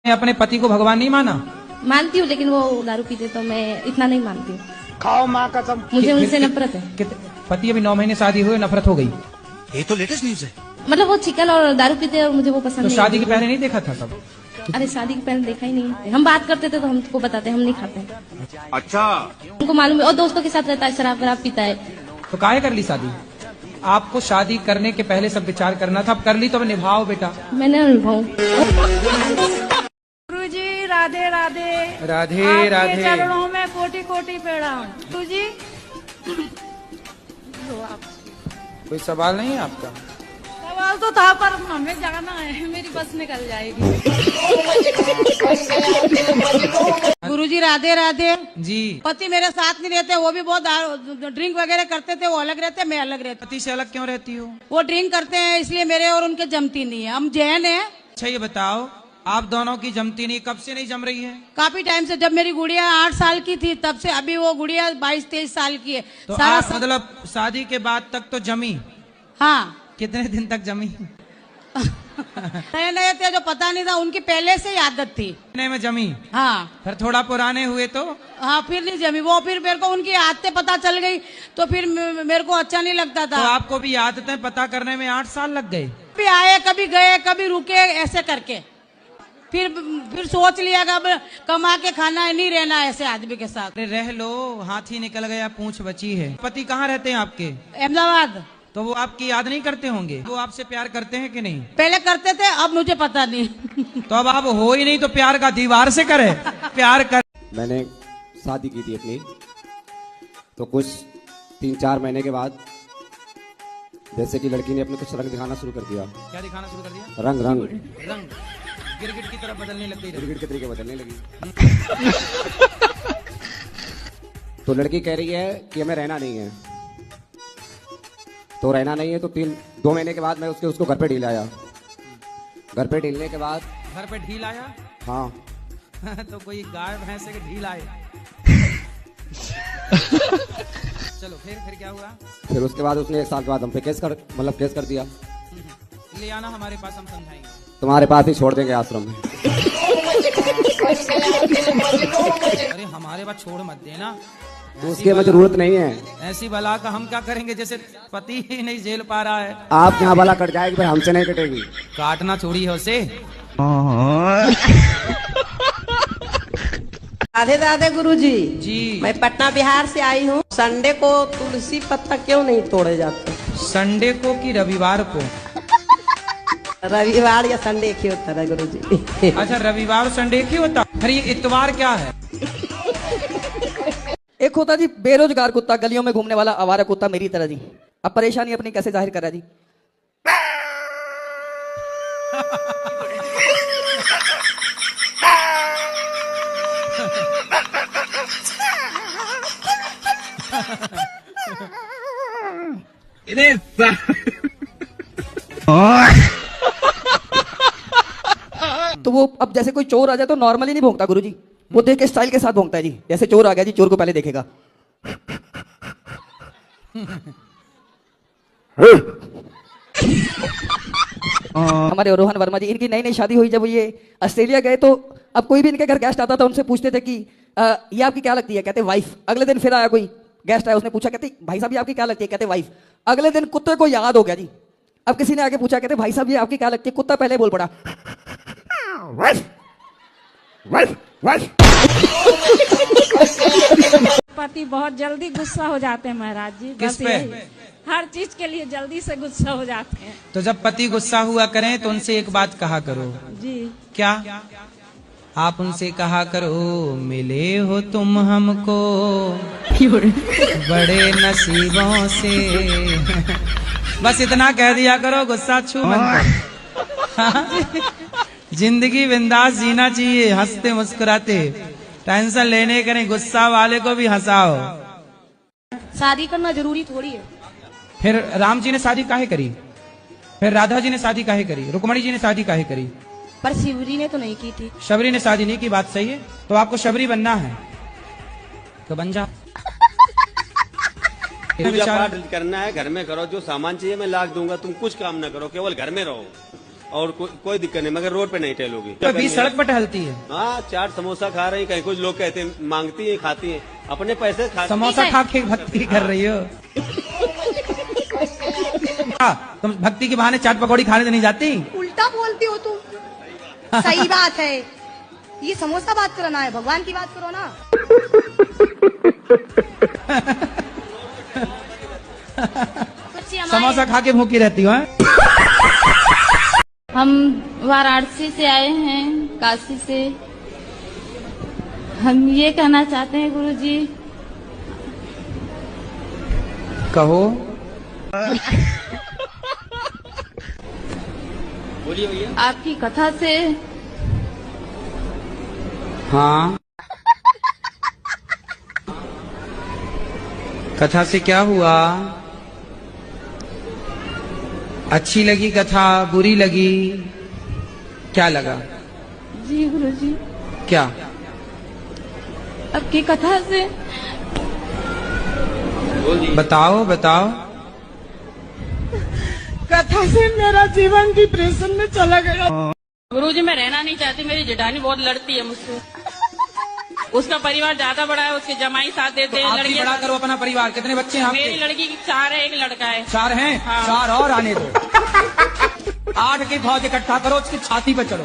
अपने पति को भगवान नहीं माना? मानती हूँ, लेकिन वो दारू पीते तो मैं इतना नहीं मानती हूँ। खाओ माँ कसम। मुझे उनसे नफरत है। पति अभी 9 महीने शादी हुए, नफरत हो गई? ये तो लेटेस्ट न्यूज है। मतलब वो चिकन और दारू पीते और मुझे वो पसंद तो नहीं। शादी के पहले नहीं देखा था तब? अरे शादी के पहले देखा ही नहीं। हम बात करते थे तो हमको बताते, हम नहीं खाते। अच्छा, उनको मालूम है, और दोस्तों के साथ रहता है, शराब वराब पीता है। तो काहे कर ली शादी? आपको शादी करने के पहले सब विचार करना था, अब कर ली तो अब निभाओ बेटा। मैंने अनुभव। गुरुजी राधे राधे। राधे आपके राधे। चरणों में कोटि कोटि प्रणाम। गुरुजी कोई सवाल नहीं है आपका? सवाल तो था, पर हमें जाना है, मेरी बस निकल जाएगी। गुरुजी राधे राधे जी। पति मेरे साथ नहीं रहते, वो भी बहुत ड्रिंक वगैरह करते थे। वो अलग रहते, मैं अलग रहती। पति से अलग क्यों रहती हो? वो ड्रिंक करते हैं, इसलिए मेरे और उनके जमती नहीं है। हम जैन हैं। अच्छा ये बताओ, आप दोनों की जमती नहीं, कब से नहीं जम रही है? काफी टाइम से, जब मेरी गुड़िया 8 साल की थी तब से। अभी वो गुड़िया 22-23 साल की है। तो सारा आप मतलब शादी के बाद तक तो जमी? हाँ। कितने दिन तक जमी? नए नए थे जो पता नहीं था, उनकी पहले से ही आदत थी। कितने में जमी? हाँ। फिर थोड़ा पुराने हुए तो? हाँ, फिर नहीं जमी वो। फिर मेरे को उनकी आदतें पता चल गई तो फिर मेरे को अच्छा नहीं लगता था। तो आपको भी आदतें पता करने में 8 साल लग गए? कभी आए, कभी गए, कभी रुके, ऐसे करके फिर सोच लिया कि अब कमा के खाना है, नहीं रहना ऐसे आदमी के साथ। अरे रह लो, हाथी निकल गया पूंछ बची है। पति कहाँ रहते हैं आपके? अहमदाबाद। तो वो आपकी याद नहीं करते होंगे? वो आपसे प्यार करते हैं कि नहीं? पहले करते थे, अब मुझे पता नहीं। तो अब आप हो ही नहीं तो प्यार का दीवार से करे? प्यार कर। मैंने शादी की थी अपनी, तो कुछ 3-4 महीने के बाद जैसे कि लड़की ने अपने कुछ रंग दिखाना शुरू कर दिया। क्या दिखाना शुरू कर दिया? रंग रंग रंग गिरगिट की तरफ बदलने लग गई। गिरगिट के तरीके बदलने लगी। तो लड़की कह रही है कि हमें रहना नहीं है। तो रहना नहीं है तो 2 महीने के बाद मैं उसको घर पे ढील आया। घर पे ढीलने के बाद घर पे ढील आया? हाँ। तो कोई गाय भैंस के ढील आए? चलो फिर क्या हुआ? फिर उसके बाद उसने 1 साल के बाद हम पे केस कर दिया। ले आना हमारे पास, हम समझाएंगे। तुम्हारे पास ही छोड़ देंगे आश्रम में। अरे हमारे पास छोड़ मत देना, तो उसकी हमें जरूरत नहीं है। ऐसी बला का हम क्या करेंगे, जैसे पति ही नहीं झेल पा रहा है। आप यहाँ बला कट जाएगी, पर हमसे नहीं कटेगी। काटना छोड़ी है उसे। राधे राधे गुरुजी। जी। मैं पटना बिहार से आई हूँ। संडे को तुलसी पत्ता क्यों नहीं तोड़े जाते? संडे को कि रविवार को? रविवार या संडे एक ही होता है गुरुजी। अच्छा, रविवार संडे एक ही होता? फिर ये इतवार क्या है? एक होता जी बेरोजगार कुत्ता, गलियों में घूमने वाला आवारा कुत्ता मेरी तरह जी। अब परेशानी अपनी कैसे जाहिर करा जी? तो वो अब जैसे कोई चोर आ जाए तो नॉर्मली नहीं भौंकता गुरुजी, वो देख के स्टाइल के साथ भौंकता है जी। जैसे चोर आ गया जी, चोर को पहले देखेगा। हमारे रोहन वर्मा जी, इनकी नई नई शादी हुई, जब ये ऑस्ट्रेलिया गए तो अब कोई भी इनके घर गेस्ट आता था, उनसे पूछते थे कि ये आपकी क्या लगती है? कहते वाइफ। अगले दिन फिर आया कोई गेस्ट आया, उसने पूछा, कहते भाई साहब ये आपकी क्या लगती है? कहते वाइफ। अगले दिन कुत्ते को याद हो गया जी। अब किसी ने आगे पूछा, कहते भाई साहब ये आपकी क्या लगती है? कुत्ता पहले बोल पड़ा, वाइफ वाइफ वाइफ। पति बहुत जल्दी गुस्सा हो जाते हैं महाराज जी। किस पे? हर चीज के लिए जल्दी से गुस्सा हो जाते हैं तो जब पति गुस्सा हुआ करें तो उनसे एक बात कहा करो। जी। क्या? आप उनसे कहा करो, मिले हो तुम हमको बड़े नसीबों से। बस इतना कह दिया करो, गुस्सा छू मत करो। जिंदगी बिंदास जीना चाहिए, हंसते मुस्कुराते, टेंशन लेने का नहीं। गुस्सा वाले को भी हंसाओ। शादी करना जरूरी थोड़ी है। फिर राम जी ने शादी काहे करी? फिर राधा जी ने शादी काहे करी? रुक्मणी जी ने शादी काहे करी? पर शिवरी ने तो नहीं की थी। शबरी ने शादी नहीं की, बात सही है। तो आपको शबरी बनना है तो बन जा। पूजा पाठ करना है, घर में करो। जो सामान चाहिए मैं लाख दूंगा, तुम कुछ काम ना करो, केवल घर में रहो। और कोई दिक्कत नहीं, मगर रोड पे नहीं टहलोगी। तो बीच सड़क पर टहलती है। हाँ, चाट समोसा खा रही, कहीं कुछ लोग कहते हैं मांगती हैं, खाती हैं, अपने पैसे खा। समोसा खा के भक्ति कर रही हो। तुम भक्ति के बहाने चाट पकौड़ी खाने तो नहीं जाती? उल्टा बोलती हो तुम। सही बात है, ये समोसा बात करो ना, है भगवान की बात करो ना। समोसा खा के भूखी रहती हो? हम वाराणसी से आए हैं, काशी से। हम ये कहना चाहते हैं गुरुजी। कहो। बोलिए भैया। आपकी कथा से हाँ, कथा से क्या हुआ? अच्छी लगी कथा, बुरी लगी? क्या लगा? जी गुरुजी, क्या? आपकी कथा से बताओ बताओ। कथा से मेरा जीवन डिप्रेशन में चला गया। गुरुजी मैं रहना नहीं चाहती, मेरी जेठानी बहुत लड़ती है मुझसे। उसका परिवार ज्यादा बड़ा है, उसके जमाई साथ देते हैं। आप भी बड़ा करो अपना परिवार। कितने बच्चे हैं आपके? मेरी लड़की 4 है, एक लड़का है। 4 हैं? हाँ। 4 और आने दो। 8 की फौज इकट्ठा करो, उसकी छाती पे चढ़ो।